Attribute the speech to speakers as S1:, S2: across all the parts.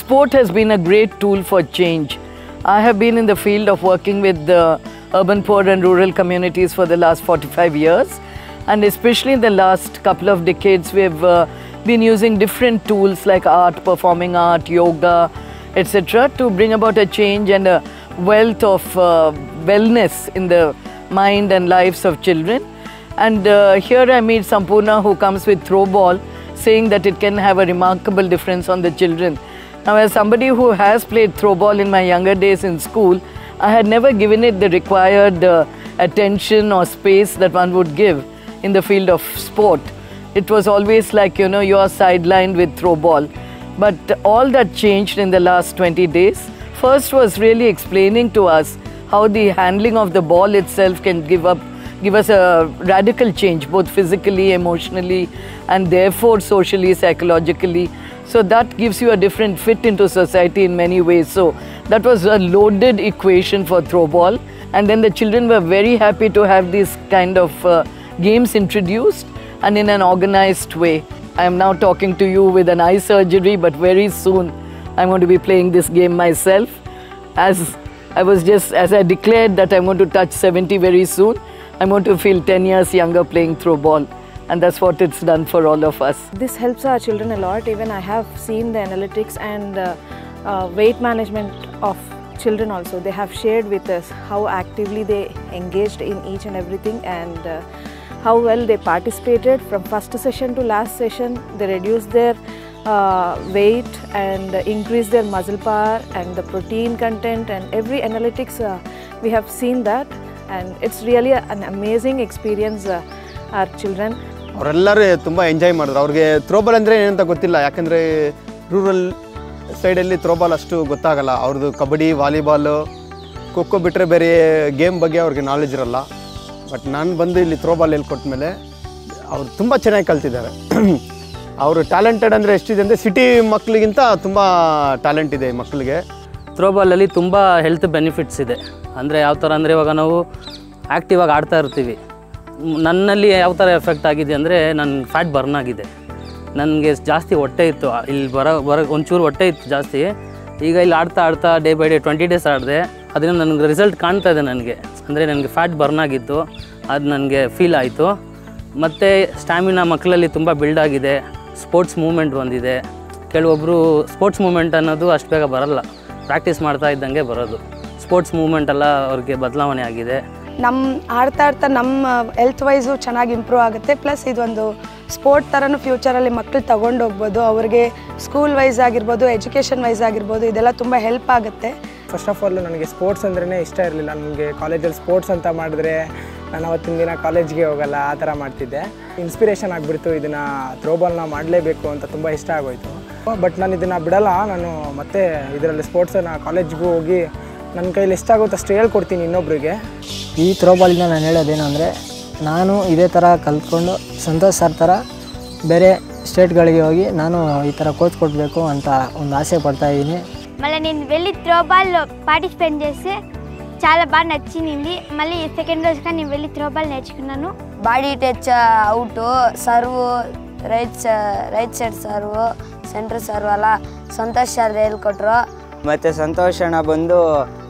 S1: sport has been a great tool for change. I have been in the field of working with the urban poor and rural communities for the last 45 years. And especially in the last couple of decades, we've been using different tools like art, performing art, yoga, etc. to bring about a change and a wealth of wellness in the mind and lives of children. And here I meet Sampurna, who comes with throw ball, saying that it can have a remarkable difference on the children. Now, as somebody who has played throw ball in my younger days in school, I had never given it the required attention or space that one would give in the field of sport. It was always like, you know, you are sidelined with throw ball. But all that changed in the last 20 days. First was really explaining to us how the handling of the ball itself can give us a radical change, both physically, emotionally, and therefore socially, psychologically. So that gives you a different fit into society in many ways. So that was a loaded equation for throw ball. And then the children were very happy to have these kind of games introduced and in an organized way. I am now talking to you with an eye surgery, but very soon I'm going to be playing this game myself. As I declared that I'm going to touch 70 very soon, I'm going to feel 10 years younger playing throw ball. And that's what it's done for all of us.
S2: This helps our children a lot. Even I have seen the analytics and weight management of children also. They have shared with us how actively they engaged in each and everything, and how well they participated from first session to last session. They reduced their weight and increased their muscle power and the protein content, and every analytics we have seen that, and it's really an amazing experience. Our children
S3: ಅವರೆಲ್ಲರೂ ತುಂಬ enjoy ಮಾಡಿದ್ರು. ಅವ್ರಿಗೆ throwball ಅಂದರೆ ಏನಂತ ಗೊತ್ತಿಲ್ಲ, ಯಾಕಂದರೆ rural ಸೈಡಲ್ಲಿ throwball ಅಷ್ಟು ಗೊತ್ತಾಗಲ್ಲ. ಅವ್ರದ್ದು ಕಬಡ್ಡಿ, ವಾಲಿಬಾಲು, ಖೋಖೋ ಬಿಟ್ಟರೆ ಬೇರೆ ಗೇಮ್ ಬಗ್ಗೆ ಅವ್ರಿಗೆ ನಾಲೆಜ್ ಇರಲ್ಲ. ಬಟ್ ನಾನು ಬಂದು ಇಲ್ಲಿ ಥ್ರೋಬಾಲ್ ಹೇಳ್ಕೊಟ್ಮೇಲೆ ಅವರು ತುಂಬ ಚೆನ್ನಾಗಿ ಕಲ್ತಿದ್ದಾರೆ. ಅವರು ಟ್ಯಾಲೆಂಟೆಡ್ ಅಂದರೆ ಎಷ್ಟಿದೆ ಅಂದರೆ ಸಿಟಿ ಮಕ್ಕಳಿಗಿಂತ ತುಂಬ ಟ್ಯಾಲೆಂಟ್ ಇದೆ ಈ ಮಕ್ಕಳಿಗೆ.
S4: ಥ್ರೋಬಾಲಲ್ಲಿ ತುಂಬ ಹೆಲ್ತ್ ಬೆನಿಫಿಟ್ಸ್ ಇದೆ. ಅಂದರೆ ಯಾವ ಥರ ಅಂದರೆ ಇವಾಗ ನಾವು ಆ್ಯಕ್ಟಿವ್ ಆಗಿ ಆಡ್ತಾ ಇರ್ತೀವಿ. ನನ್ನಲ್ಲಿ ಯಾವ ಥರ ಎಫೆಕ್ಟ್ ಆಗಿದೆ ಅಂದರೆ ನನ್ನ ಫ್ಯಾಟ್ ಬರ್ನ್ ಆಗಿದೆ. ನನಗೆ ಜಾಸ್ತಿ ಹೊಟ್ಟೆ ಇತ್ತು, ಇಲ್ಲಿ ಬರೋ ಒಂಚೂರು ಹೊಟ್ಟೆ ಇತ್ತು ಜಾಸ್ತಿ. ಈಗ ಇಲ್ಲಿ ಆಡ್ತಾ ಡೇ ಬೈ ಡೇ 20 ಡೇಸ್ ಆಡಿದೆ. ಅದರಿಂದ ನನಗೆ ರಿಸಲ್ಟ್ ಕಾಣ್ತಾ ಇದೆ. ಅಂದರೆ ನನಗೆ ಫ್ಯಾಟ್ ಬರ್ನ್ ಆಗಿತ್ತು, ಅದು ನನಗೆ ಫೀಲ್ ಆಯಿತು. ಮತ್ತು ಸ್ಟ್ಯಾಮಿನಾ ಮಕ್ಕಳಲ್ಲಿ ತುಂಬ ಬಿಲ್ಡ್ ಆಗಿದೆ. ಸ್ಪೋರ್ಟ್ಸ್ ಮೂಮೆಂಟ್ ಬಂದಿದೆ. ಕೆಲವೊಬ್ಬರು ಸ್ಪೋರ್ಟ್ಸ್ ಮೂಮೆಂಟ್ ಅನ್ನೋದು ಅಷ್ಟು ಬೇಗ ಬರಲ್ಲ, ಪ್ರಾಕ್ಟೀಸ್ ಮಾಡ್ತಾ ಇದ್ದಂಗೆ ಬರೋದು. ಸ್ಪೋರ್ಟ್ಸ್ ಮೂಮೆಂಟೆಲ್ಲ ಅವ್ರಿಗೆ ಬದಲಾವಣೆ ಆಗಿದೆ.
S5: ಆಡ್ತಾ ನಮ್ಮ ಹೆಲ್ತ್ ವೈಸು ಚೆನ್ನಾಗಿ ಇಂಪ್ರೂವ್ ಆಗುತ್ತೆ. ಪ್ಲಸ್ ಇದೊಂದು ಸ್ಪೋರ್ಟ್ ಥರನೂ ಫ್ಯೂಚರಲ್ಲಿ ಮಕ್ಕಳು ತಗೊಂಡು ಹೋಗ್ಬೋದು. ಅವ್ರಿಗೆ ಸ್ಕೂಲ್ ವೈಸ್ ಆಗಿರ್ಬೋದು, ಎಜುಕೇಷನ್ ವೈಸ್ ಆಗಿರ್ಬೋದು, ಇದೆಲ್ಲ ತುಂಬ ಹೆಲ್ಪ್ ಆಗುತ್ತೆ.
S6: ಫಸ್ಟ್ ಆಫ್ ಆಲ್ ನನಗೆ ಸ್ಪೋರ್ಟ್ಸ್ ಅಂದ್ರೇ ಇಷ್ಟ ಇರಲಿಲ್ಲ. ನನಗೆ ಕಾಲೇಜಲ್ಲಿ ಸ್ಪೋರ್ಟ್ಸ್ ಅಂತ ಮಾಡಿದ್ರೆ ನಾನು ಅವತ್ತಿನ ದಿನ ಕಾಲೇಜ್ಗೆ ಹೋಗಲ್ಲ, ಆ ಥರ ಮಾಡ್ತಿದ್ದೆ. ಇನ್ಸ್ಪಿರೇಷನ್ ಆಗಿಬಿಡ್ತು, ಇದನ್ನು ಥ್ರೋಬಾಲ್ನ ಮಾಡಲೇಬೇಕು ಅಂತ ತುಂಬ ಇಷ್ಟ ಆಗೋಯಿತು. ಬಟ್ ನಾನು ಇದನ್ನು ಬಿಡಲ್ಲ. ನಾನು ಮತ್ತೆ ಇದರಲ್ಲಿ ಸ್ಪೋರ್ಟ್ಸನ್ನು ಕಾಲೇಜ್ಗೂ ಹೋಗಿ ನನ್ನ ಕೈಲಿ ಎಷ್ಟಾಗುತ್ತೋ ಅಷ್ಟು ಹೇಳ್ಕೊಡ್ತೀನಿ ಇನ್ನೊಬ್ರಿಗೆ.
S7: ಈ ಥ್ರೋಬಾಲಿಂದ ನಾನು ಹೇಳೋದೇನು ಅಂದರೆ, ನಾನು ಇದೇ ಥರ ಕಲ್ತ್ಕೊಂಡು ಸಂತೋಷ್ ಸರ್ ಥರ ಬೇರೆ స్టేట్ಗಳಿಗೆ ಹೋಗಿ ನಾನು ఈ ಥರ కోచ్ కొట్టಬೇಕು ಅಂತ ಒಂದು ఆశ పడతా ఇದ್ದೀನಿ.
S8: మళ్ళీ నేను వెళ్ళి త్రోబాల్ పార్టిసిపేట్ చేసి చాలా బాగా నచ్చింది. మళ్ళీ సెకండ్ రోజుగా నేను వెళ్ళి త్రోబాల్ నేర్చుకున్నాను.
S9: Body touch out, serve, right side serve, centre serve ಎಲ್ಲ ಸಂತೋಷ್ ಸರ್ ಹೇಳ್ಕೊಟ್ರು.
S10: ಮತ್ತು ಸಂತೋಷ್ ಅಣ್ಣ ಬಂದು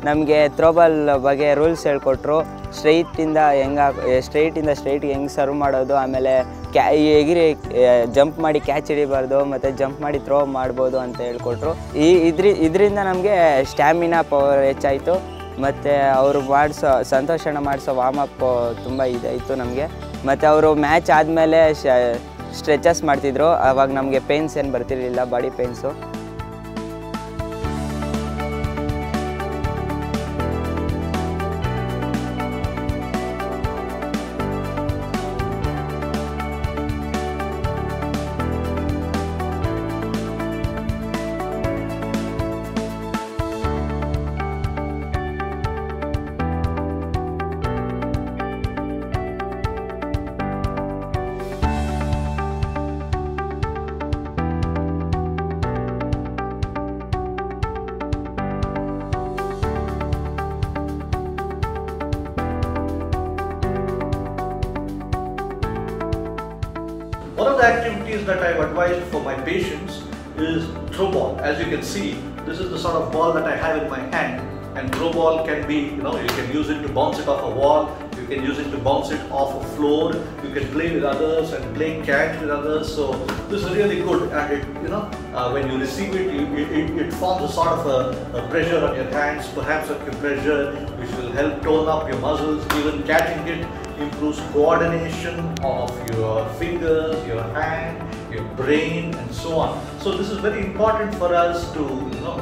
S10: ನಮಗೆ ಥ್ರೋಬಾಲ್ ಬಗ್ಗೆ ರೂಲ್ಸ್ ಹೇಳ್ಕೊಟ್ರು. ಸ್ಟ್ರೈಟಿಂದ ಸ್ಟ್ರೈಟ್ಗೆ ಹೆಂಗೆ ಸರ್ವ್ ಮಾಡೋದು, ಆಮೇಲೆ ಎಗಿರಿ ಜಂಪ್ ಮಾಡಿ ಕ್ಯಾಚ್ ಹಿಡಿಬಾರ್ದು, ಮತ್ತು ಜಂಪ್ ಮಾಡಿ ಥ್ರೋ ಮಾಡ್ಬೋದು ಅಂತ ಹೇಳ್ಕೊಟ್ರು. ಇದರಿಂದ ನಮಗೆ ಸ್ಟ್ಯಾಮಿನಾ ಪವರ್ ಹೆಚ್ಚಾಯಿತು. ಮತ್ತು ಅವರು ಸಂತೋಷ್ ಅಣ್ಣ ಮಾಡಿಸೋ ವಾರ್ಮಪ್ ತುಂಬ ಇದಾಯಿತು ನಮಗೆ. ಮತ್ತು ಅವರು ಮ್ಯಾಚ್ ಆದಮೇಲೆ ಸ್ಟ್ರೆಚಸ್ ಮಾಡ್ತಿದ್ರು. ಆವಾಗ ನಮಗೆ ಪೇನ್ಸ್ ಏನು ಬರ್ತಿರಲಿಲ್ಲ, body pains.
S11: One of the activities that I've advised for my patients is throw ball. As you can see, this is the sort of ball that I have in my hand, and throw ball can be, you can use it to bounce it off a wall, you can use it to bounce it off a floor, you can play with others and play catch with others. So this is really good, and it, when you receive it, it forms a sort of a pressure on your hands, perhaps acupressure, which will help tone up your muscles. Even catching it improves coordination of your fingers, your hand, your brain, and so on. So this is very important for us to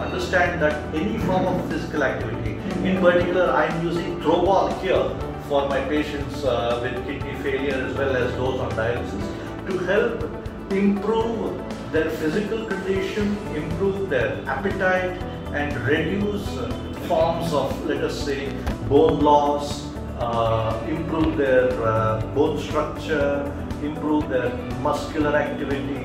S11: understand that any form of physical activity, in particular I am using throw ball here for my patients with kidney failure as well as those on dialysis, to help improve their physical condition, improve their appetite, and reduce forms of, let us say, bone loss, improve their bone structure, improve their muscular activity.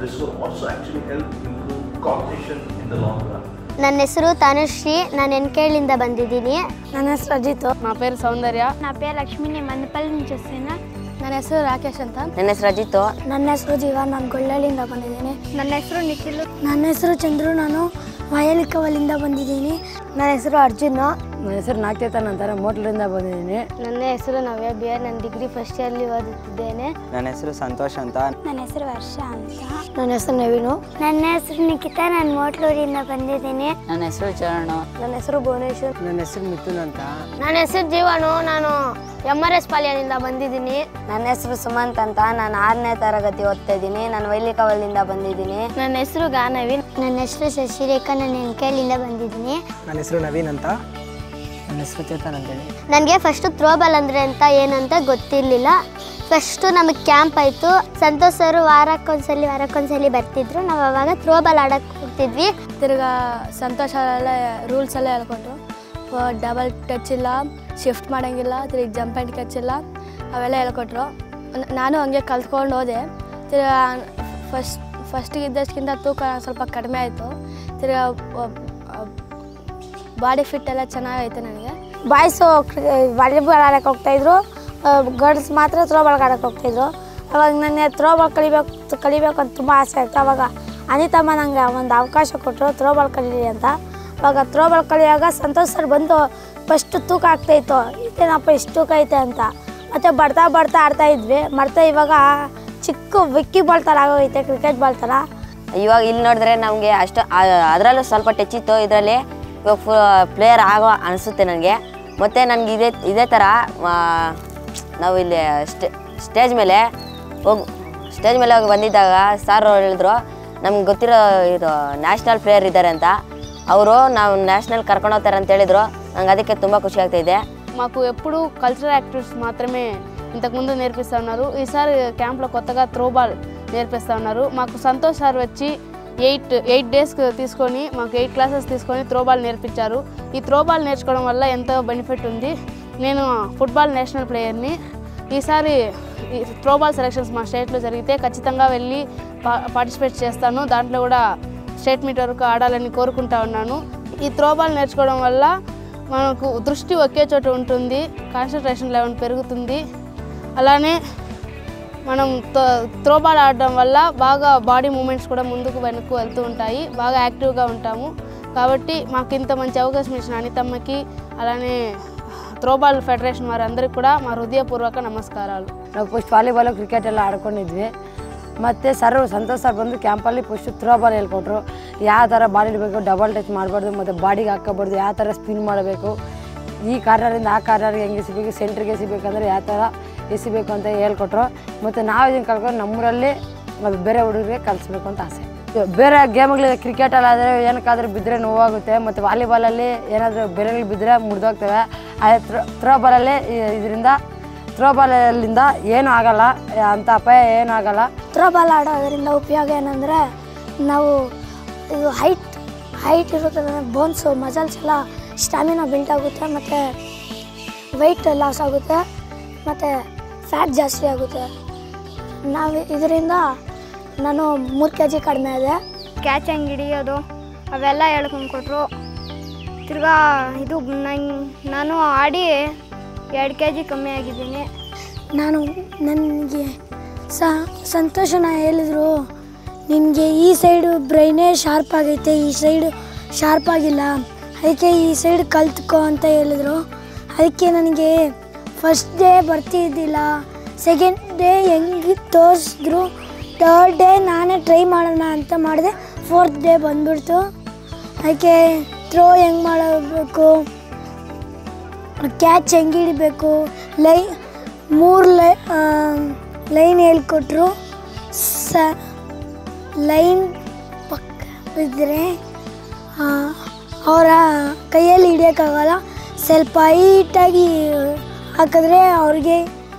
S11: This will also actually help improve cognition in the long run.
S8: ನನ್ನ ಹೆಸರು ತನುಶ್ರೀ, ನಾನು ಎನ್ಕೇಳಿಂದ ಬಂದಿದ್ದೀನಿ.
S5: ನನ್ನ ಹೆಸರು ಅಜಿತ್.
S9: నా పేరు సౌందర్య.
S8: నా పేరు లక్ష్మి, నేను మందపల్లి నుంచి వస్తున్నా.
S5: ನನ್ನ ಹೆಸರು ರಾಕೇಶ್ ಅಂತ.
S9: ನನ್ನ ಹೆಸರು ಅಜಿತ್.
S5: ನನ್ನ ಹೆಸರು ಜೀವ, ನಾನು ಗೊಳ್ಳಳ್ಳಿಯಿಂದ ಬಂದಿದ್ದೀನಿ.
S8: ನನ್ನ ಹೆಸರು ನಿಖಿಲ್.
S5: ನನ್ನ ಹೆಸರು ಚಂದ್ರು, ನಾನು ವಯಲಿಕವಲಿಂದ ಬಂದಿದ್ದೀನಿ. ನನ್ನ ಹೆಸರು ಅರ್ಜುನ್.
S7: ನನ್ನ ಹೆಸರು ನಾಗ್ತೇತನ್ ಅಂತಾರೆ, ಮೋಟ್ಲಿಂದ ಬಂದಿದ್ದೀನಿ.
S8: ನನ್ನ ಹೆಸರು ನವ್ಯ ಬಿಆರ್, ನಾನು ಡಿಗ್ರಿ ಫಸ್ಟ್ ಇಯರ್ಲಿ ಓದುತ್ತಿದ್ದೇನೆ.
S10: ನನ್ನ ಹೆಸರು ಸಂತೋಷ್ ಅಂತ.
S8: ನನ್ನ ಹೆಸರು ವರ್ಷ ಅಂತ.
S5: ನನ್ನ ಹೆಸರು ನವೀನು.
S8: ನನ್ನ ಹೆಸರು ನಿಖಿತಾ, ನಾನು ಮೋಟ್ಲೂರಿಂದ ಬಂದಿದ್ದೀನಿ.
S9: ನನ್ನ ಹೆಸರು ಚರಣ.
S5: ನನ್ನ ಹೆಸರು ಭುವನೇಶ್ವರ್.
S7: ನನ್ನ ಹೆಸರು ಮಿಥುನ್ ಅಂತ.
S8: ನನ್ನ ಹೆಸರು ಜೀವನು, ನಾನು MRS ಪಾಳ್ಯದಿಂದ ಬಂದಿದ್ದೀನಿ.
S9: ನನ್ನ ಹೆಸರು ಸುಮಂತ್ ಅಂತ, ನಾನು 6ನೇ ತರಗತಿ ಓದ್ತಾ ಇದ್ದೀನಿ. ನಾನು ವೈಲಿಕವಲ್ಲಿಂದ ಬಂದಿದ್ದೀನಿ.
S8: ನನ್ನ ಹೆಸರು ಗಾನವಿ. ನನ್ನ ಹೆಸರು ಶಶಿರೇಖಾ, ನಾನು ಎನ್ಕೇಳಿಂದ ಬಂದಿದ್ದೀನಿ.
S6: ನನ್ನ ಹೆಸರು ನವೀನ್ ಅಂತ.
S7: ನನ್ನ ಹೆಸರು ಚೇತನ್ ಅಂತೇಳಿ.
S8: ನನಗೆ ಫಸ್ಟು ಥ್ರೋಬಾಲ್ ಅಂದರೆ ಅಂತ ಏನಂತ ಗೊತ್ತಿರಲಿಲ್ಲ. ಫಸ್ಟು ನಮಗೆ ಕ್ಯಾಂಪ್ ಆಯಿತು. ಸಂತೋಷ್ ಸರ್ ವಾರಕ್ಕೊಂದ್ಸಲಿ ಬರ್ತಿದ್ರು. ನಾವು ಅವಾಗ ಥ್ರೋಬಾಲ್ ಆಡೋಕ್ಕೆ ಹೋಗ್ತಿದ್ವಿ.
S5: ತಿರ್ಗಾ ಸಂತೋಷ ರೂಲ್ಸ್ ಎಲ್ಲ ಹೇಳ್ಕೊಟ್ರು. ಡಬಲ್ ಟಚ್ ಇಲ್ಲ, ಶಿಫ್ಟ್ ಮಾಡೋಂಗಿಲ್ಲ, ತಿರ್ಗಿ ಜಂಪ್ ಆ್ಯಂಡ್ ಕ್ಯಾಚ್ ಇಲ್ಲ, ಅವೆಲ್ಲ ಹೇಳ್ಕೊಟ್ರು. ನಾನು ಹಂಗೆ ಕಲ್ತ್ಕೊಂಡು ಹೋದೆ. ತಿರ್ಗಾ ಫಸ್ಟಿಗೆ ಇದ್ದಷ್ಟಕ್ಕಿಂತ ತೂಕ ಸ್ವಲ್ಪ ಕಡಿಮೆ ಆಯಿತು. ತಿರ್ಗಾ ಬಾಡಿ ಫಿಟ್ ಎಲ್ಲ ಚೆನ್ನಾಗೈತೆ ನನಗೆ. ಬಾಯ್ಸು ವಾಲಿಬಾಲ್ ಆಡೋಕ್ಕೆ ಹೋಗ್ತಾಯಿದ್ರು, ಗರ್ಲ್ಸ್ ಮಾತ್ರ ಥ್ರೋಬಾಲ್ ಆಡೋಕ್ಕೆ ಹೋಗ್ತಾಯಿದ್ರು. ಅವಾಗ ನನಗೆ ಥ್ರೋಬಾಲ್ ಕಲಿಬೇಕು ಅಂತ ತುಂಬ ಆಸೆ ಆಯಿತು. ಅವಾಗ ಅನಿತಮ್ಮ ನನಗೆ ಒಂದು ಅವಕಾಶ ಕೊಟ್ಟರು ಥ್ರೋಬಾಲ್ ಕಲೀರಿ ಅಂತ. ಅವಾಗ ಥ್ರೋಬಾಲ್ ಕಲಿಯುವಾಗ ಸಂತೋಷ್ ಸರ್ ಬಂದು ಫಸ್ಟ್ ತೂಕ ಆಗ್ತಾಯಿತ್ತು, ಇದೇನಪ್ಪ ಇಷ್ಟು ತೂಕ ಐತೆ ಅಂತ. ಮತ್ತು ಬರ್ತಾ ಆಡ್ತಾಯಿದ್ವಿ. ಇವಾಗ ಚಿಕ್ಕ ವಿಕ್ಕಿ ಬಾಲ್ ಥರ ಆಗೋಗೈತೆ, ಕ್ರಿಕೆಟ್ ಬಾಲ್ ಥರ.
S9: ಇವಾಗ ಇಲ್ಲಿ ನೋಡಿದ್ರೆ ನಮಗೆ ಅಷ್ಟು ಅದರಲ್ಲೂ ಸ್ವಲ್ಪ ಟಚ್ ಇತ್ತು. ಇದರಲ್ಲಿ ಇವಾಗ ಪ್ಲೇಯರ್ ಆಗೋ ಅನಿಸುತ್ತೆ ನನಗೆ. ಮತ್ತು ನನಗೆ ಇದೇ ಥರ ನಾವು ಇಲ್ಲಿ ಸ್ಟೇಜ್ ಮೇಲೆ ಹೋಗಿ ಬಂದಿದ್ದಾಗ ಸಾರ್ ಹೇಳಿದ್ರು, ನಮ್ಗೆ ಗೊತ್ತಿರೋ ಇದು ನ್ಯಾಷನಲ್ ಪ್ಲೇಯರ್ ಇದ್ದಾರೆ ಅಂತ. ಅವರು ನಾವು న్యాషనల్ కర్కొని ಹೋಗ್ತಾರೆ ಅಂತ ಹೇಳಿದ್ರು. నాకు ಅದಕ್ಕೆ ತುಂಬ ఖుషి అవుతుంది.
S2: మాకు ఎప్పుడు కల్చరల్ యాక్టివిటీస్ మాత్రమే ఇంతకుముందు నేర్పిస్తూ ఉన్నారు. ఈసారి క్యాంప్లో కొత్తగా త్రోబాల్ నేర్పిస్తూ ఉన్నారు. మాకు సంతోష్ సార్ వచ్చి 8 డేస్ తీసుకొని మాకు 8 క్లాసెస్ తీసుకొని త్రోబాల్ నేర్పించారు. ఈ త్రోబాల్ నేర్చుకోవడం వల్ల ఎంతో బెనిఫిట్ ఉంది. నేను ఫుట్బాల్ నేషనల్ ప్లేయర్ని. ఈసారి త్రోబాల్ సెలక్షన్స్ మా స్టేట్లో జరిగితే ఖచ్చితంగా వెళ్ళి పార్టిసిపేట్ చేస్తాను. దాంట్లో కూడా స్టేట్ మీట్ వరకు ఆడాలని కోరుకుంటా ఉన్నాను. ఈ త్రోబాల్ నేర్చుకోవడం వల్ల మనకు దృష్టి ఒకే చోట ఉంటుంది, కాన్సన్ట్రేషన్ లెవెల్ పెరుగుతుంది. అలానే మనం త్రోబాల్ ఆడడం వల్ల బాగా బాడీ మూమెంట్స్ కూడా ముందుకు వెనక్కు వెళ్తూ ఉంటాయి, బాగా యాక్టివ్గా ఉంటాము. కాబట్టి మాకు ఇంత మంచి అవకాశం ఇచ్చిన అనితమ్మకి అలానే ತ್ರೋಬಾಲ್ ಫೆಡರೇಷನ್ ವಾರಂದರಿಗೂ ಕೂಡ మా ಹೃದಯಪೂರ್ವಕ ನಮಸ್ಕಾರಗಳು.
S7: ನಾವು ಫಸ್ಟ್ ವಾಲಿಬಾಲ್ ಕ್ರಿಕೆಟ್ ಎಲ್ಲ ಆಡ್ಕೊಂಡಿದ್ವಿ. ಮತ್ತು ಸಂತೋಷ್ ಸರ್ ಬಂದು ಕ್ಯಾಂಪಲ್ಲಿ ಫಸ್ಟ್ ಥ್ರೋಬಾಲ್ ಹೇಳ್ಕೊಟ್ರು. ಯಾವ ಥರ ಬಾಲ್ ಇಡಬೇಕು, ಡಬಲ್ ಟಚ್ ಮಾಡಬಾರ್ದು, ಮತ್ತು ಬಾಡಿಗೆ ಹಾಕೋಬಾರ್ದು, ಯಾವ ಥರ ಸ್ಪಿನ್ ಮಾಡಬೇಕು, ಈ ಕಾರ್ನರಿಂದ ಆ ಕಾರ್ನರ್ಗೆ ಹೆಂಗೆ ಎಸಿಬೇಕು, ಸೆಂಟ್ರಿಗೆ ಎಸಿಬೇಕಂದ್ರೆ ಯಾವ ಥರ ಎಸಿಬೇಕು ಅಂತ ಹೇಳ್ಕೊಟ್ರು. ಮತ್ತು ನಾವು ಇದನ್ನು ಕಲ್ಕೊಂಡು ನಮ್ಮೂರಲ್ಲಿ ಮತ್ತು ಬೇರೆ ಹುಡುಗರಿಗೆ ಕಲಿಸ್ಬೇಕು ಅಂತ ಆಸೆ. ಬೇರೆ ಗೇಮ್ಗಳಿದೆ, ಕ್ರಿಕೆಟಲ್ಲಾದರೆ ಏನಕ್ಕಾದರೂ ಬಿದ್ದರೆ ನೋವಾಗುತ್ತೆ, ಮತ್ತು ವಾಲಿಬಾಲಲ್ಲಿ ಏನಾದರೂ ಬೆಲೆಗಳು ಬಿದ್ದರೆ ಮುರಿದೋಗ್ತವೆ. ಥ್ರೋಬಾಲಲ್ಲಿ ಥ್ರೋಬಾಲಿಂದ ಏನೂ ಆಗೋಲ್ಲ, ಅಂಥ ಅಪಾಯ ಏನೂ ಆಗೋಲ್ಲ.
S5: ಥ್ರೋಬಾಲ್ ಆಡೋದ್ರಿಂದ ಉಪಯೋಗ ಏನಂದರೆ ನಾವು ಇದು ಹೈಟ್ ಇರುತ್ತೆ, ಬೋನ್ಸು ಮಸಲ್ಸ್ ಎಲ್ಲ ಸ್ಟಾಮಿನಾ ಬಿಲ್ಟ್ ಆಗುತ್ತೆ, ಮತ್ತು ವೆಯ್ಟ್ ಲಾಸ್ ಆಗುತ್ತೆ, ಮತ್ತು ಫ್ಯಾಟ್ ಜಾಸ್ತಿ ಆಗುತ್ತೆ. ನಾವು ಇದರಿಂದ ನಾನು 3 kg ಕಡಿಮೆ ಇದೆ.
S8: ಕ್ಯಾಚ್ ಹೆಂಗೆ ಹಿಡಿಯೋದು ಅವೆಲ್ಲ ಹೇಳ್ಕೊಂಡು ಕೊಟ್ಟರು. ತಿರ್ಗಾ ಇದು ನಾನು ಆಡಿ 2 kg ಕಮ್ಮಿ ಆಗಿದ್ದೀನಿ.
S5: ನನಗೆ ಸಂತೋಷನ ಹೇಳಿದರು,
S12: ನಿನಗೆ ಈ ಸೈಡು ಬ್ರೈನೇ ಶಾರ್ಪ್ ಆಗೈತೆ, ಈ ಸೈಡು ಶಾರ್ಪ್ ಆಗಿಲ್ಲ, ಅದಕ್ಕೆ ಈ ಸೈಡ್ ಕಲ್ತ್ಕೊ ಅಂತ ಹೇಳಿದ್ರು. ಅದಕ್ಕೆ ನನಗೆ ಫಸ್ಟ್ ಡೇ ಬರ್ತಿದ್ದಿಲ್ಲ, ಸೆಕೆಂಡ್ ಡೇ ಹೆಂಗೆ ತೋರಿಸಿದ್ರು, ಥರ್ಡ್ ಡೇ ನಾನೇ ಟ್ರೈ ಮಾಡೋಣ ಅಂತ ಮಾಡಿದೆ, ಫೋರ್ತ್ ಡೇ ಬಂದ್ಬಿಡ್ತು. ಅದಕ್ಕೆ ಥ್ರೋ ಹೆಂಗೆ ಮಾಡಬೇಕು, ಕ್ಯಾಚ್ ಹೆಂಗೆ ಹಿಡಿಬೇಕು, ಮೂರು ಲೈನ್ ಹೇಳ್ಕೊಟ್ರು. ಲೈನ್ ಪಕ್ಕ ಬಿದ್ದರೆ ಅವರ ಕೈಯಲ್ಲಿ ಹಿಡಿಯೋಕ್ಕಾಗಲ್ಲ, ಸ್ವಲ್ಪ ಹೈಟಾಗಿ ಹಾಕಿದ್ರೆ ಅವ್ರಿಗೆ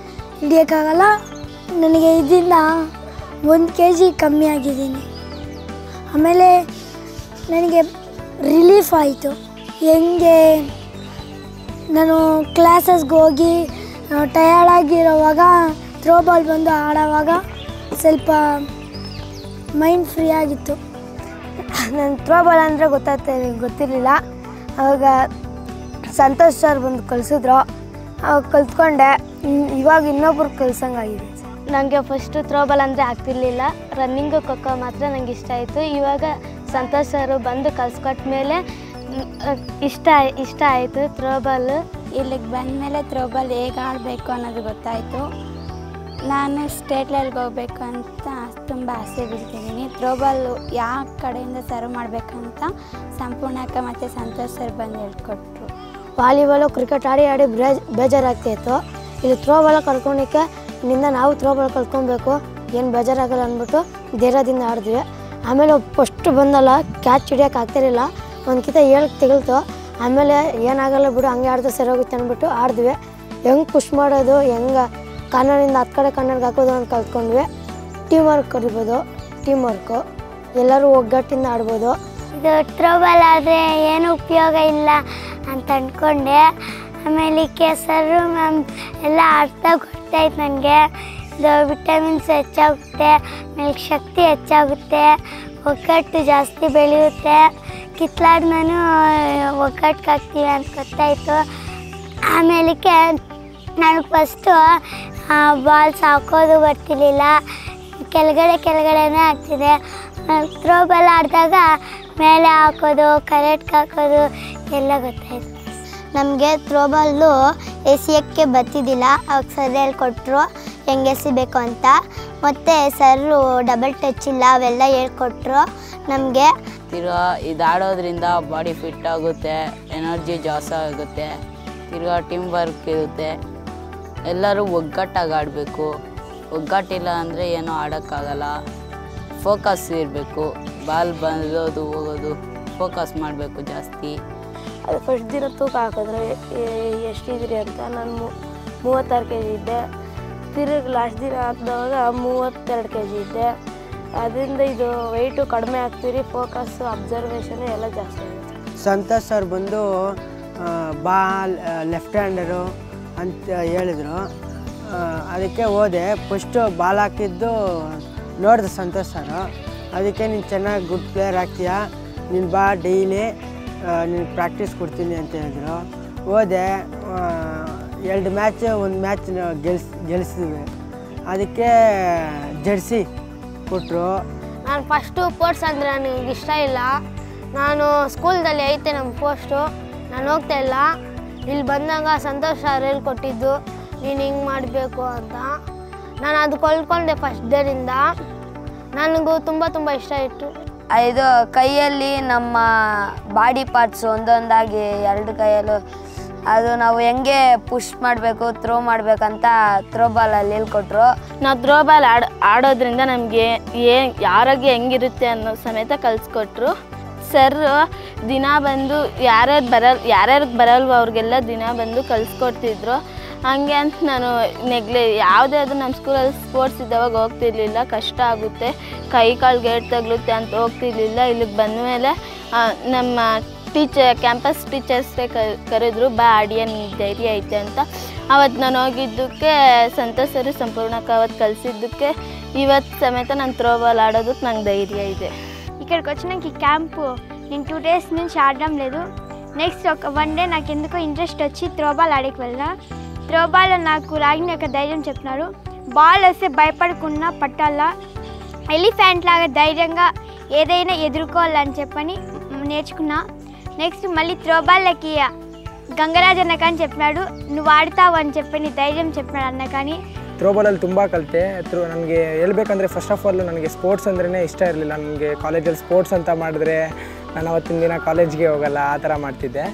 S12: ಹಿಡಿಯೋಕ್ಕಾಗಲ್ಲ. ನನಗೆ ಇದರಿಂದ 1 kg ಕಮ್ಮಿ ಆಗಿದ್ದೀನಿ. ಆಮೇಲೆ ನನಗೆ ರಿಲೀಫ್ ಆಯಿತು. ಹೆಂಗೆ ನಾನು ಕ್ಲಾಸಸ್ಗೆ ಹೋಗಿ ಟಯರ್ಡಾಗಿರೋವಾಗ ಥ್ರೋಬಾಲ್ ಬಂದು ಆಡೋವಾಗ ಸ್ವಲ್ಪ ಮೈಂಡ್ ಫ್ರೀ ಆಗಿತ್ತು.
S13: ನಾನು ಥ್ರೋಬಾಲ್ ಅಂದರೆ ಗೊತ್ತಿರಲಿಲ್ಲ. ಆವಾಗ ಸಂತೋಷ್ ಸರ್ ಬಂದು ಕಲಿಸಿದ್ರು, ಅವಾಗ ಕಲ್ತ್ಕೊಂಡೆ. ಇವಾಗ ಇನ್ನೊಬ್ರು ಕಲ್ಸಂಗಾಗಿದೆ.
S8: ನನಗೆ ಫಸ್ಟು ಥ್ರೋಬಾಲ್ ಅಂದರೆ ಆಗ್ತಿರ್ಲಿಲ್ಲ, ರನ್ನಿಂಗು ಖೋಖೋ ಮಾತ್ರ ನನಗೆ ಇಷ್ಟ ಆಯಿತು. ಇವಾಗ ಸಂತೋಷ್ ಸರು ಬಂದು ಕಲಿಸ್ಕೊಟ್ಟ ಮೇಲೆ ಇಷ್ಟ ಆಯಿತು ಥ್ರೋಬಾಲು.
S14: ಇಲ್ಲಿಗೆ ಬಂದಮೇಲೆ ಥ್ರೋಬಾಲ್ ಹೇಗೆ ಆಡಬೇಕು ಅನ್ನೋದು ಗೊತ್ತಾಯಿತು. ನಾನು ಸ್ಟೇಟ್ ಲೆವೆಲ್ಗೆ ಹೋಗ್ಬೇಕು ಅಂತ ತುಂಬ ಆಸೆ ಬಿಡ್ತಿದ್ದೀನಿ. ಥ್ರೋಬಾಲು ಯಾವ ಕಡೆಯಿಂದ ಸರ್ವ್ ಮಾಡಬೇಕಂತ ಸಂಪೂರ್ಣಕ್ಕ ಮತ್ತು ಸಂತೋಷ್ ಸರ್ ಬಂದು ಹೇಳ್ಕೊಟ್ರು.
S12: ವಾಲಿಬಾಲು ಕ್ರಿಕೆಟ್ ಆಡಿ ಬೇಜಾರಾಗ್ತಾಯಿತ್ತು. ಇಲ್ಲಿ ಥ್ರೋಬಾಲ್ ಕಲ್ತ್ಕೊಳಕ್ಕೆ ಇಲ್ಲಿಂದ ನಾವು ಥ್ರೋಬಾಲ್ ಕಲ್ತ್ಕೊಬೇಕು, ಏನು ಬೇಜಾರಾಗಲ್ಲ ಅಂದ್ಬಿಟ್ಟು ಧೈರ್ಯದಿಂದ ಆಡಿದ್ವಿ. ಆಮೇಲೆ ಫಸ್ಟ್ ಬಂದಲ್ಲ ಕ್ಯಾಚ್ ಹಿಡಿಯೋಕೆ ಆಗ್ತಿರಲಿಲ್ಲ, ಒಂದು ಕಿತ 7 ತೆಗಲ್ತು. ಆಮೇಲೆ ಏನಾಗಲ್ಲ ಬಿಡು ಹಂಗೆ ಆಡಿದ್ರೆ ಸರಿ ಹೋಗುತ್ತೆ ಅಂದ್ಬಿಟ್ಟು ಆಡಿದ್ವಿ. ಹೆಂಗೆ ಪುಷ್ ಮಾಡೋದು, ಹೆಂಗೆ ಕಾರ್ನರಿಂದ 10 ಕಡೆ ಕಾರ್ನರ್ಗೆ ಹಾಕೋದು ಅಂತ ಕಲ್ತ್ಕೊಂಡ್ವಿ. ಟೀಮ್ ವರ್ಕ್ ಕರಿಬೋದು, ಟೀಮ್ ವರ್ಕು ಎಲ್ಲರೂ ಒಗ್ಗಟ್ಟಿಂದ ಆಡ್ಬೋದು.
S8: ಇದು ಥ್ರೋಬಾಲ್ ಆದರೆ ಏನು ಉಪಯೋಗ ಇಲ್ಲ ಅಂತ ಅಂದ್ಕೊಂಡೆ. ಆಮೇಲೆ ಸರು ಮ್ಯಾಮ್ ಎಲ್ಲ ಅರ್ಥ ಗೊತ್ತಾಯ್ತು ನನಗೆ. ಇದು ವಿಟಮಿನ್ಸ್ ಹೆಚ್ಚಾಗುತ್ತೆ, ಆಮೇಲೆ ಶಕ್ತಿ ಹೆಚ್ಚಾಗುತ್ತೆ, ಒಗ್ಗಟ್ಟು ಜಾಸ್ತಿ ಬೆಳೆಯುತ್ತೆ, ಕಿತ್ಲಾಡ್ನೂ ಒಗ್ಗಟ್ಟಾಗ್ತೀವಿ ಅಂತ ಗೊತ್ತಾಯಿತು. ಆಮೇಲಕ್ಕೆ ನನಗೆ ಫಸ್ಟು ಬಾಲ್ಸ್ ಹಾಕೋದು ಬರ್ತಿರ್ಲಿಲ್ಲ, ಕೆಳಗಡೆನೇ ಆಗ್ತಿದೆ. ಥ್ರೋಬಾಲ್ ಆಡಿದಾಗ ಮೇಲೆ ಹಾಕೋದು, ಕರೆಕ್ಟ್ ಹಾಕೋದು ಎಲ್ಲ ಗೊತ್ತಾಯಿತು.
S15: ನಮಗೆ ಥ್ರೋಬಾಲು ಎಸೆಯೋಕ್ಕೆ ಬರ್ತಿದ್ದಿಲ್ಲ, ಅವಾಗ ಸರ್ ಹೇಳ್ಕೊಟ್ರು ಹೆಂಗೆ ಎಸಿಬೇಕು ಅಂತ. ಮತ್ತು ಸರು ಡಬಲ್ ಟಚ್ ಇಲ್ಲ ಅವೆಲ್ಲ ಹೇಳ್ಕೊಟ್ರು ನಮಗೆ.
S16: ತಿರ್ಗಾ ಇದು ಆಡೋದ್ರಿಂದ ಬಾಡಿ ಫಿಟ್ ಆಗುತ್ತೆ, ಎನರ್ಜಿ ಜಾಸ್ತಿ ಆಗುತ್ತೆ, ತಿರ್ಗಾ ಟೀಮ್ ವರ್ಕ್ ಇರುತ್ತೆ. ಎಲ್ಲರೂ ಒಗ್ಗಟ್ಟಾಗಿ ಆಡಬೇಕು, ಒಗ್ಗಟ್ಟಿಲ್ಲ ಅಂದರೆ ಏನೂ ಆಡೋಕ್ಕಾಗಲ್ಲ. ಫೋಕಸ್ ಇರಬೇಕು, ಬಾಲ್ ಬಂದೋದು ಹೋಗೋದು ಫೋಕಸ್ ಮಾಡಬೇಕು ಜಾಸ್ತಿ.
S2: ಅದು ಫಸ್ಟ್ ದಿನ ತೂಕ ಹಾಕಿದ್ರೆ ಎಷ್ಟಿದ್ರಿ ಅಂತ ನಾನು 36 kg ಇದ್ದೆ. ತಿರುಗಿ ಲಾಸ್ಟ್ ದಿನ ಹಾಕಿದವಾಗ 32 kg ಇದ್ದೆ. ಅದರಿಂದ ಇದು ವೆಯ್ಟು ಕಡಿಮೆ ಆಗ್ತೀರಿ, ಫೋಕಸ್ಸು ಅಬ್ಸರ್ವೇಷನು ಎಲ್ಲ ಜಾಸ್ತಿ ಆಗುತ್ತೆ.
S6: ಸಂತೋಷ್ ಸರ್ ಬಂದು ಬಾಲ್ ಲೆಫ್ಟ್ ಹ್ಯಾಂಡರು ಅಂತ ಹೇಳಿದರು. ಅದಕ್ಕೆ ಹೋದೆ. ಫಸ್ಟು ಬಾಲ್ ಹಾಕಿದ್ದು ನೋಡಿದೆ ಸಂತೋಷ್ ಸರು. ಅದಕ್ಕೆ ನೀನು ಚೆನ್ನಾಗಿ ಗುಡ್ ಪ್ಲೇಯರ್ ಆಗ್ತೀಯಾ, ನೀನು ಬಾ ಡೈಲಿ ನೀನು ಪ್ರಾಕ್ಟೀಸ್ ಕೊಡ್ತೀನಿ ಅಂತ ಹೇಳಿದ್ರು. ಹೋದೆ, 2 ಮ್ಯಾಚ್ 1 ಮ್ಯಾಚ್ ಗೆಲ್ಲಿಸಿದ್ವಿ. ಅದಕ್ಕೆ ಜರ್ಸಿ ಕೊಟ್ಟರು.
S8: ನಾನು ಫಸ್ಟು ಸ್ಪೋರ್ಟ್ಸ್ ಅಂದರೆ ನನಗೆ ಇಷ್ಟ ಇಲ್ಲ. ನಾನು ಸ್ಕೂಲ್ದಲ್ಲಿ ಐತೆ ನಮ್ಮ ಪೋಸ್ಟು, ನಾನು ಹೋಗ್ತಾ ಇಲ್ಲ. ಇಲ್ಲಿ ಬಂದಾಗ ಸಂತೋಷ್ ಸರ್ ಹೇಳ್ಕೊಟ್ಟಿದ್ದು ನೀನು ಹಿಂಗೆ ಮಾಡಬೇಕು ಅಂತ. ನಾನು ಅದು ಕಲ್ತ್ಕೊಂಡೆ ಫಸ್ಟ್ ಡೇರಿಂದ. ನನಗೂ ತುಂಬ ಇಷ್ಟ ಇತ್ತು.
S9: ಇದು ಕೈಯಲ್ಲಿ ನಮ್ಮ ಬಾಡಿ ಪಾರ್ಟ್ಸ್ ಒಂದೊಂದಾಗಿ 2 ಕೈಯಲ್ಲೂ ಅದು ನಾವು ಹೆಂಗೆ ಪುಷ್ ಮಾಡಬೇಕು, ಥ್ರೋ ಮಾಡಬೇಕಂತ ಥ್ರೋಬಾಲಲ್ಲಿ ಹೇಳ್ಕೊಟ್ರು.
S2: ನಾವು ಥ್ರೋಬಾಲ್ ಆಡೋದ್ರಿಂದ ನಮಗೆ ಆರೋಗ್ಯ ಹೆಂಗಿರುತ್ತೆ ಅನ್ನೋ ಸಮೇತ ಕಲಿಸ್ಕೊಟ್ರು. ಸರ್ ದಿನ ಬಂದು ಯಾರ್ಯಾರಿಗೆ ಬರಲ್ವೋ ಅವ್ರಿಗೆಲ್ಲ ದಿನ ಬಂದು ಕಲಿಸ್ಕೊಡ್ತಿದ್ರು. ಹಾಗೆ ಅಂತ ನಾನು ಯಾವುದೇ ಅದು ನಮ್ಮ ಸ್ಕೂಲಲ್ಲಿ ಸ್ಪೋರ್ಟ್ಸ್ ಇದ್ದವಾಗ ಹೋಗ್ತಿರ್ಲಿಲ್ಲ, ಕಷ್ಟ ಆಗುತ್ತೆ, ಕೈ ಕಾಲು ಗೇಟ್ ತಗಲುತ್ತೆ ಅಂತ ಹೋಗ್ತಿರ್ಲಿಲ್ಲ. ಇಲ್ಲಿಗೆ ಬಂದಮೇಲೆ ನಮ್ಮ ಕ್ಯಾಂಪಸ್ ಟೀಚರ್ಸೇ ಕರೆದ್ರು, ಬಾ ಆಡಿಯ ನೀ ಧೈರ್ಯ ಐತೆ ಅಂತ. ಅವತ್ತು ನಾನು ಹೋಗಿದ್ದಕ್ಕೆ ಸಂತೋಷ್ ಸರ್ ಸಂಪೂರ್ಣಕ್ಕೆ ಅವತ್ತು ಕಲಿಸಿದ್ದಕ್ಕೆ ಇವತ್ತು సಮೇత ನಾನು త్రోబాల్ ఆడోదಕ್ಕೆ నాకు ధైర్యం ಇದೆ.
S17: ఇక్కడికి వచ్చినాక ఈ క్యాంపు నేను 2 days నుంచి ఆడడం లేదు. నెక్స్ట్ ఒక 1 day నాకు ఎందుకో ఇంట్రెస్ట్ వచ్చి త్రోబాల్ ఆడేకి వెళ్ళా. త్రోబాల్లో నాకు రాగిన యొక్క ధైర్యం చెప్పినారు. బాల్ వస్తే భయపడకుండా పట్టాలా, ఎలిఫెంట్ లాగా ధైర్యంగా ఏదైనా ఎదుర్కోవాలని చెప్పని నేర్చుకున్నా. నెక్స్ట్ మళ్ళీ త్రోబాల్కి గంగరాజ్ అన్న కానీ చెప్పినాడు, నువ్వు ఆడతావు అని చెప్పని ధైర్యం చెప్పినాడు అన్న. కానీ
S6: ತ್ರೋಬಾಲಲ್ಲಿ ತುಂಬ ಕಲಿತೆ. ನನಗೆ ಹೇಳ್ಬೇಕಂದ್ರೆ ಫಸ್ಟ್ ಆಫ್ ಆಲ್ ನನಗೆ ಸ್ಪೋರ್ಟ್ಸ್ ಅಂದ್ರೇ ಇಷ್ಟ ಇರಲಿಲ್ಲ. ನನಗೆ ಕಾಲೇಜಲ್ಲಿ ಸ್ಪೋರ್ಟ್ಸ್ ಅಂತ ಮಾಡಿದ್ರೆ ನಾನು ಅವತ್ತಿನ ದಿನ ಕಾಲೇಜ್ಗೆ ಹೋಗಲ್ಲ, ಆ ಥರ ಮಾಡ್ತಿದ್ದೆ.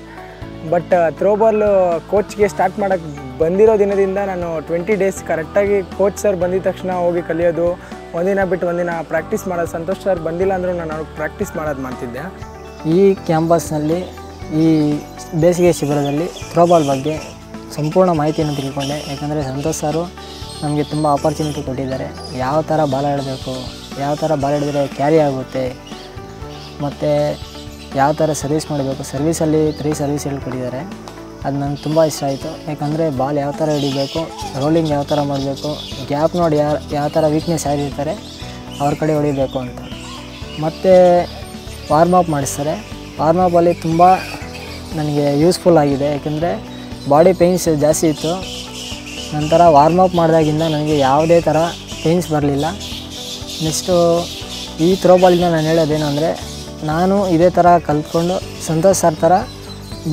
S6: ಬಟ್ ತ್ರೋಬಾಲು ಕೋಚ್ಗೆ ಸ್ಟಾರ್ಟ್ ಮಾಡೋಕ್ಕೆ ಬಂದಿರೋ ದಿನದಿಂದ ನಾನು 20 ಡೇಸ್ ಕರೆಕ್ಟಾಗಿ ಕೋಚ್ ಸರ್ ಬಂದಿದ ತಕ್ಷಣ ಹೋಗಿ ಕಲಿಯೋದು, ಒಂದಿನ ಬಿಟ್ಟು ಒಂದಿನ ಪ್ರಾಕ್ಟೀಸ್ ಮಾಡೋದು. ಸಂತೋಷ್ ಸರ್ ಬಂದಿಲ್ಲ ಅಂದರೂ ನಾನು ಅವ್ರಿಗೆ ಪ್ರಾಕ್ಟೀಸ್ ಮಾಡೋದು ಮಾಡ್ತಿದ್ದೆ.
S18: ಈ ಕ್ಯಾಂಪಸ್ನಲ್ಲಿ ಈ ಬೇಸಿಗೆ ಶಿಬಿರದಲ್ಲಿ ಥ್ರೋಬಾಲ್ ಬಗ್ಗೆ ಸಂಪೂರ್ಣ ಮಾಹಿತಿಯನ್ನು ತಿಳ್ಕೊಂಡೆ. ಯಾಕಂದರೆ ಸಂತೋಷ್ ಸರು ನಮಗೆ ತುಂಬ ಆಪರ್ಚುನಿಟಿ ಕೊಟ್ಟಿದ್ದಾರೆ. ಯಾವ ಥರ ಬಾಲ್ ಆಡಬೇಕು, ಯಾವ ಥರ ಬಾಲ್ ಹಿಡಿದ್ರೆ ಕ್ಯಾರಿ ಆಗುತ್ತೆ, ಮತ್ತು ಯಾವ ಥರ ಸರ್ವಿಸ್ ಮಾಡಬೇಕು, ಸರ್ವಿಸಲ್ಲಿ 3 ಸರ್ವಿಸ್ ಹೇಳ್ಕೊಟ್ಟಿದ್ದಾರೆ. ಅದು ನನಗೆ ತುಂಬ ಇಷ್ಟ ಆಯಿತು. ಯಾಕಂದರೆ ಬಾಲ್ ಯಾವ ಥರ ಹಿಡಿಬೇಕು, ರೋಲಿಂಗ್ ಯಾವ ಥರ ಮಾಡಬೇಕು, ಗ್ಯಾಪ್ ನೋಡಿ ಯಾವ ಥರ ವೀಕ್ನೆಸ್ ಯಾರಿರ್ತಾರೆ ಅವ್ರ ಕಡೆ ಹೊಡಿಬೇಕು ಅಂತ. ಮತ್ತು ವಾರ್ಮಪ್ ಮಾಡಿಸ್ತಾರೆ. ವಾರ್ಮಪ್ಪಲ್ಲಿ ತುಂಬ ನನಗೆ ಯೂಸ್ಫುಲ್ ಆಗಿದೆ. ಯಾಕೆಂದರೆ ಬಾಡಿ ಪೇಯ್ನ್ಸ್ ಜಾಸ್ತಿ ಇತ್ತು. ನಂತರ ವಾರ್ಮಪ್ ಮಾಡಿದಾಗಿಂದ ನನಗೆ ಯಾವುದೇ ಥರ ಪೇಯ್ನ್ಸ್ ಬರಲಿಲ್ಲ. ನೆಕ್ಸ್ಟು ಈ ಥ್ರೋಬಾಲಿಂದ ನಾನು ಹೇಳೋದೇನು ಅಂದರೆ, ನಾನು ಇದೇ ಥರ ಕಲ್ತ್ಕೊಂಡು ಸಂತೋಷ್ ಸರ್ ಥರ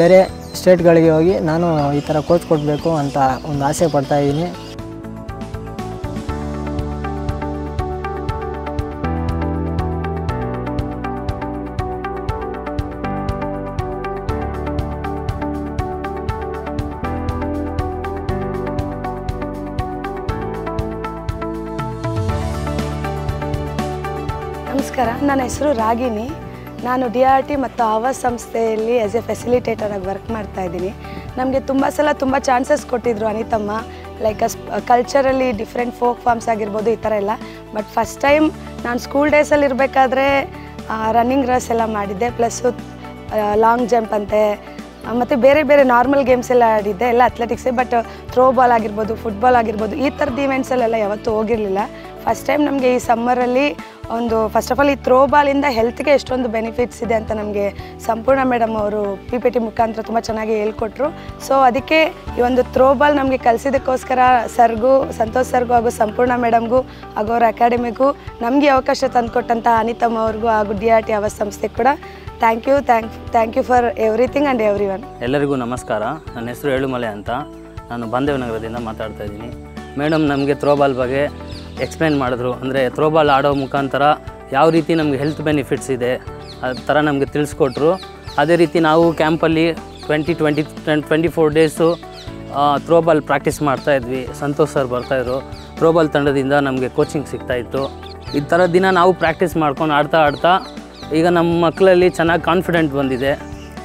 S18: ಬೇರೆ ಸ್ಟೇಟ್ಗಳಿಗೆ ಹೋಗಿ ನಾನು ಈ ಥರ ಕೋಚ್ ಕೊಡಬೇಕು ಅಂತ ಒಂದು ಆಸೆ ಪಡ್ತಾಯಿದ್ದೀನಿ.
S5: ನಮಸ್ಕಾರ, ನನ್ನ ಹೆಸರು ರಾಗಿಣಿ. ನಾನು DRT ಮತ್ತು ಆವಾಸ್ ಸಂಸ್ಥೆಯಲ್ಲಿ ಆ್ಯಸ್ ಎ ಫೆಸಿಲಿಟೇಟರಾಗಿ ವರ್ಕ್ ಮಾಡ್ತಾಯಿದ್ದೀನಿ. ನಮಗೆ ತುಂಬ ಸಲ ತುಂಬ ಚಾನ್ಸಸ್ ಕೊಟ್ಟಿದ್ದರು Anithamma, like ಕಲ್ಚರಲ್ಲಿ different folk forms ಆಗಿರ್ಬೋದು, ಈ ಥರ ಎಲ್ಲ. ಬಟ್ ಫಸ್ಟ್ ಟೈಮ್ ನಾನು ಸ್ಕೂಲ್ ಡೇಸಲ್ಲಿ ಇರಬೇಕಾದ್ರೆ ರನ್ನಿಂಗ್ ರೇಸ್ ಎಲ್ಲ ಮಾಡಿದ್ದೆ, ಪ್ಲಸ್ಸು ಲಾಂಗ್ ಜಂಪ್ ಅಂತೆ, ಮತ್ತು ಬೇರೆ ಬೇರೆ ನಾರ್ಮಲ್ ಗೇಮ್ಸ್ ಎಲ್ಲ ಆಡಿದ್ದೆ, ಎಲ್ಲ ಅಥ್ಲೆಟಿಕ್ಸೇ. ಬಟ್ ಥ್ರೋಬಾಲ್ ಆಗಿರ್ಬೋದು, ಫುಟ್ಬಾಲ್ ಆಗಿರ್ಬೋದು, ಈ ಥರದ ಇವೆಂಟ್ಸಲ್ಲೆಲ್ಲ ಯಾವತ್ತೂ ಹೋಗಿರಲಿಲ್ಲ. ಫಸ್ಟ್ ಟೈಮ್ ನಮಗೆ ಈ ಸಮ್ಮರಲ್ಲಿ ಒಂದು ಫಸ್ಟ್ ಆಫ್ ಆಲ್ ಈ ಥ್ರೋಬಾಲಿಂದ ಹೆಲ್ತ್ಗೆ ಎಷ್ಟೊಂದು ಬೆನಿಫಿಟ್ಸ್ ಇದೆ ಅಂತ ನಮಗೆ ಸಂಪೂರ್ಣ ಮೇಡಮ್ ಅವರು PPT ಮುಖಾಂತರ ತುಂಬ ಚೆನ್ನಾಗಿ ಹೇಳ್ಕೊಟ್ರು. ಸೊ ಅದಕ್ಕೆ ಈ ಒಂದು ಥ್ರೋಬಾಲ್ ನಮಗೆ ಕಲಿಸಿದ್ದಕ್ಕೋಸ್ಕರ ಸರ್ಗೂ, ಸಂತೋಷ್ ಸರ್ಗೂ ಹಾಗೂ ಸಂಪೂರ್ಣ ಮೇಡಮ್ಗೂ ಹಾಗೂ ಅವ್ರ ಅಕಾಡೆಮಿಗೂ ನಮಗೆ ಅವಕಾಶ ತಂದುಕೊಟ್ಟಂಥ ಅನಿತಮ್ಮ ಅವ್ರಿಗೂ ಹಾಗೂ DRT ಆವಾಸ್ ಸಂಸ್ಥೆ ಕೂಡ thank you for everything and everyone.
S4: ಎಲ್ಲರಿಗೂ ನಮಸ್ಕಾರ. ನನ್ನ ಹೆಸರು ಏಳುಮಲೆ ಅಂತ. ನಾನು ಬಾಂಧವ್ಯ ನಗರದಿಂದ ಮಾತಾಡ್ತಾ ಇದ್ದೀನಿ. ಮೇಡಮ್ ನಮಗೆ ಥ್ರೋಬಾಲ್ ಬಗ್ಗೆ ಎಕ್ಸ್ಪ್ಲೇನ್ ಮಾಡಿದ್ರು. ಅಂದರೆ ಥ್ರೋಬಾಲ್ ಆಡೋ ಮುಖಾಂತರ ಯಾವ ರೀತಿ ನಮಗೆ ಹೆಲ್ತ್ ಬೆನಿಫಿಟ್ಸ್ ಇದೆ ಆ ಥರ ನಮಗೆ ತಿಳಿಸ್ಕೊಟ್ರು. ಅದೇ ರೀತಿ ನಾವು ಕ್ಯಾಂಪಲ್ಲಿ 24 ಡೇಸು ಥ್ರೋಬಾಲ್ ಪ್ರಾಕ್ಟೀಸ್ ಮಾಡ್ತಾಯಿದ್ವಿ. ಸಂತೋಷ್ ಸರ್ ಬರ್ತಾಯಿದ್ರು. ಥ್ರೋಬಾಲ್ ತಂಡದಿಂದ ನಮಗೆ ಕೋಚಿಂಗ್ ಸಿಗ್ತಾಯಿತ್ತು. ಈ ಥರ ದಿನ ನಾವು ಪ್ರಾಕ್ಟೀಸ್ ಮಾಡ್ಕೊಂಡು ಆಡ್ತಾ ಈಗ ನಮ್ಮ ಮಕ್ಕಳಲ್ಲಿ ಚೆನ್ನಾಗಿ ಕಾನ್ಫಿಡೆಂಟ್ ಬಂದಿದೆ.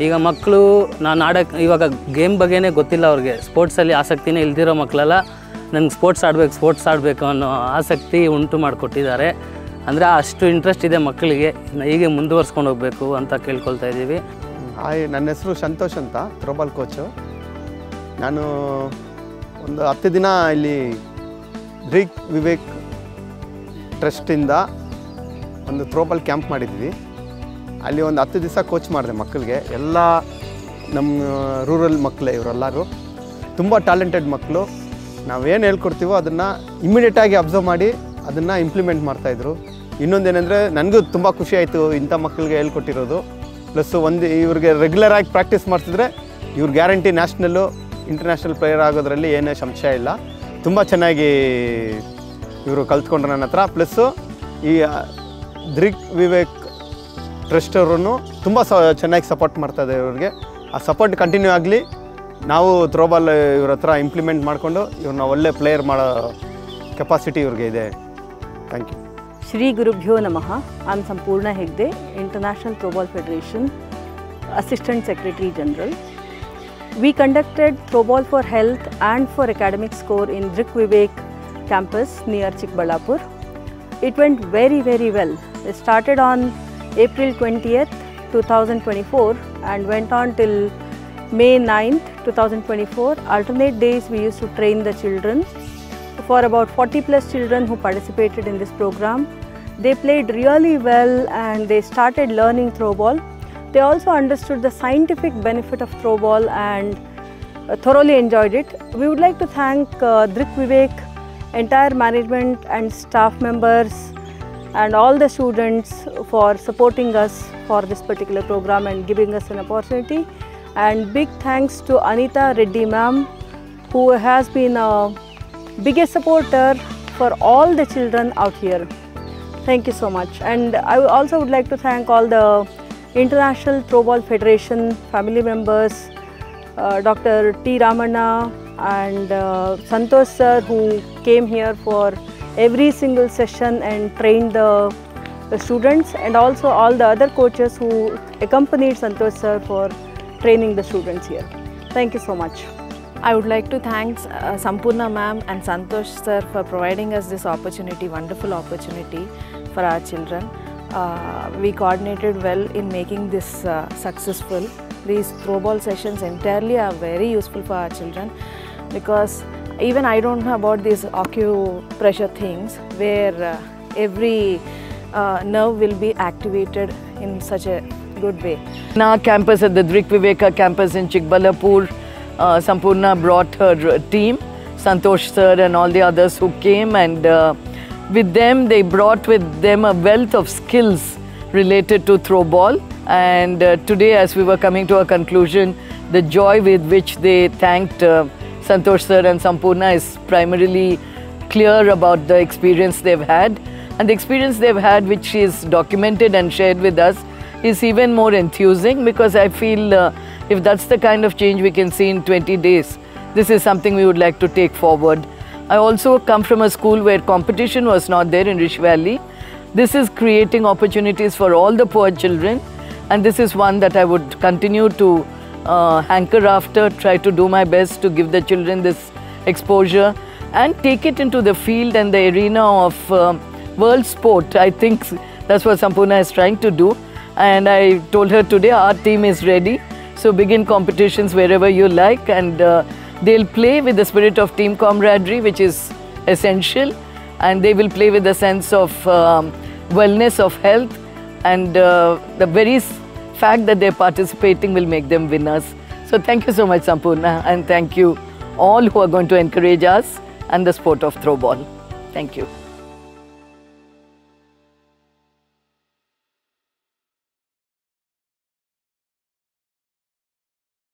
S4: ಈಗ ಮಕ್ಕಳು ನಾನು ಆಡೋಕ್ಕೆ ಇವಾಗ ಗೇಮ್ ಬಗ್ಗೆನೇ ಗೊತ್ತಿಲ್ಲ ಅವ್ರಿಗೆ, ಸ್ಪೋರ್ಟ್ಸಲ್ಲಿ ಆಸಕ್ತಿನೇ ಇಲ್ದಿರೋ ಮಕ್ಕಳೆಲ್ಲ ನನಗೆ ಸ್ಪೋರ್ಟ್ಸ್ ಆಡಬೇಕು ಅನ್ನೋ ಆಸಕ್ತಿ ಉಂಟು ಮಾಡಿಕೊಟ್ಟಿದ್ದಾರೆ. ಅಂದರೆ ಅಷ್ಟು ಇಂಟ್ರೆಸ್ಟ್ ಇದೆ ಮಕ್ಕಳಿಗೆ, ಹೀಗೆ ಮುಂದುವರ್ಸ್ಕೊಂಡು ಹೋಗಬೇಕು ಅಂತ ಕೇಳ್ಕೊಳ್ತಾ ಇದ್ದೀವಿ.
S3: ನನ್ನ ಹೆಸರು ಸಂತೋಷ್ ಅಂತ, ಥ್ರೋಬಾಲ್ ಕೋಚು. ನಾನು ಒಂದು 10 ದಿನ ಇಲ್ಲಿ ಡ್ರಿಕ್ ವಿವೇಕ್ ಟ್ರಸ್ಟಿಂದ ಒಂದು ಥ್ರೋಬಾಲ್ ಕ್ಯಾಂಪ್ ಮಾಡಿದ್ವಿ. ಅಲ್ಲಿ ಒಂದು 10 ದಿವಸ ಕೋಚ್ ಮಾಡಿದೆ ಮಕ್ಕಳಿಗೆ. ಎಲ್ಲ ನಮ್ಮ ರೂರಲ್ ಮಕ್ಕಳೇ ಇವರೆಲ್ಲರೂ, ತುಂಬ ಟ್ಯಾಲೆಂಟೆಡ್ ಮಕ್ಕಳು. ನಾವೇನು ಹೇಳ್ಕೊಡ್ತೀವೋ ಅದನ್ನು ಇಮ್ಮಿಡಿಯೇಟಾಗಿ ಅಬ್ಸರ್ವ್ ಮಾಡಿ ಅದನ್ನು ಇಂಪ್ಲಿಮೆಂಟ್ ಮಾಡ್ತಾಯಿದ್ರು. ಇನ್ನೊಂದೇನೆಂದರೆ ನನಗೂ ತುಂಬ ಖುಷಿ ಆಯಿತು ಇಂಥ ಮಕ್ಕಳಿಗೆ ಹೇಳ್ಕೊಟ್ಟಿರೋದು. ಪ್ಲಸ್ಸು ಇವ್ರಿಗೆ ರೆಗ್ಯುಲರಾಗಿ ಪ್ರಾಕ್ಟೀಸ್ ಮಾಡ್ತಿದ್ರೆ ಇವ್ರು ಗ್ಯಾರಂಟಿ ನ್ಯಾಷನಲ್ಲು ಇಂಟರ್ನ್ಯಾಷನಲ್ ಪ್ಲೇಯರ್ ಆಗೋದ್ರಲ್ಲಿ ಏನೇ ಸಂಶಯ ಇಲ್ಲ. ತುಂಬ ಚೆನ್ನಾಗಿ ಇವರು ಕಲ್ತ್ಕೊಂಡ್ರು ನನ್ನ ಹತ್ರ. ಪ್ಲಸ್ಸು ಈ ಡ್ರಿಕ್ ವಿವೇಕ್ ಟ್ರಸ್ಟ್ ಅವರನ್ನು ತುಂಬ ಚೆನ್ನಾಗಿ ಸಪೋರ್ಟ್ ಮಾಡ್ತಾಯಿದೆ ಇವ್ರಿಗೆ. ಆ ಸಪೋರ್ಟ್ ಕಂಟಿನ್ಯೂ ಆಗಲಿ. ನಾವು ಥ್ರೋಬಾಲ್ ಇವ್ರ ಹತ್ರ ಇಂಪ್ಲಿಮೆಂಟ್ ಮಾಡಿಕೊಂಡು ಇವ್ರನ್ನ ಒಳ್ಳೆ ಪ್ಲೇಯರ್ ಮಾಡೋ ಕೆಪಾಸಿಟಿ ಇವ್ರಿಗೆ ಇದೆ. Thank you.
S19: ಶ್ರೀ ಗುರುಭ್ಯೋ ನಮಃ. ಐ ಆಮ್ ಸಂಪೂರ್ಣ Hegde, international throwball federation Assistant Secretary General. We conducted Throwball for Health and for Academic Score in Drik Vivek campus near Chikballapur. It went very well. It started on April 20th, 2024 and went on till May 9th, 2024. Alternate days we used to train the children. For about 40 plus children who participated in this program. They played really well and they started learning throwball. They also understood the scientific benefit of throwball and thoroughly enjoyed it. We would like to thank Drik Vivek, entire management and staff members and all the students for supporting us for this particular program and giving us an opportunity. And big thanks to Anita Reddy ma'am, who has been a biggest supporter for all the children out here. Thank you so much. And I also would like to thank all the International Throwball Federation family members, Dr. T. Ramana and Santosh sir, who came here for every single session and trained the students, and also all the other coaches who accompanied Santosh sir for training the students here. Thank you so much.
S2: I would like to thank Sampurna ma'am and Santosh sir for providing us this opportunity, wonderful opportunity for our children. We coordinated well in making this successful. These throwball sessions entirely are very useful for our children, because even I don't know about these acupressure things where every nerve will be activated in such a good way.
S1: In our campus, at the Drik Viveka campus in Chikbalapur, Sampurna brought her team, Santosh sir and all the others who came, and with them they brought with them a wealth of skills related to throwball. And today, as we were coming to a conclusion, the joy with which they thanked Santosh sir and Sampurna is primarily clear about the experience they've had. And the experience they've had, which is documented and shared with us, is even more enthusing, because I feel if that's the kind of change we can see in 20 days, this is something we would like to take forward. I also come from a school where competition was not there in Rishi Valley. This is creating opportunities for all the poor children, and this is one that I would continue to hanker after, try to do my best to give the children this exposure and take it into the field and the arena of world sport. I think that's what Sampurna is trying to do. And I told her today our team is ready, so begin competitions wherever you like, and they'll play with the spirit of team camaraderie, which is essential, and they will play with a sense of wellness, of health, and the very fact that they're participating will make them winners. So thank you so much, Sampurna, and thank you all who are going to encourage us and the sport of throwball. Thank you.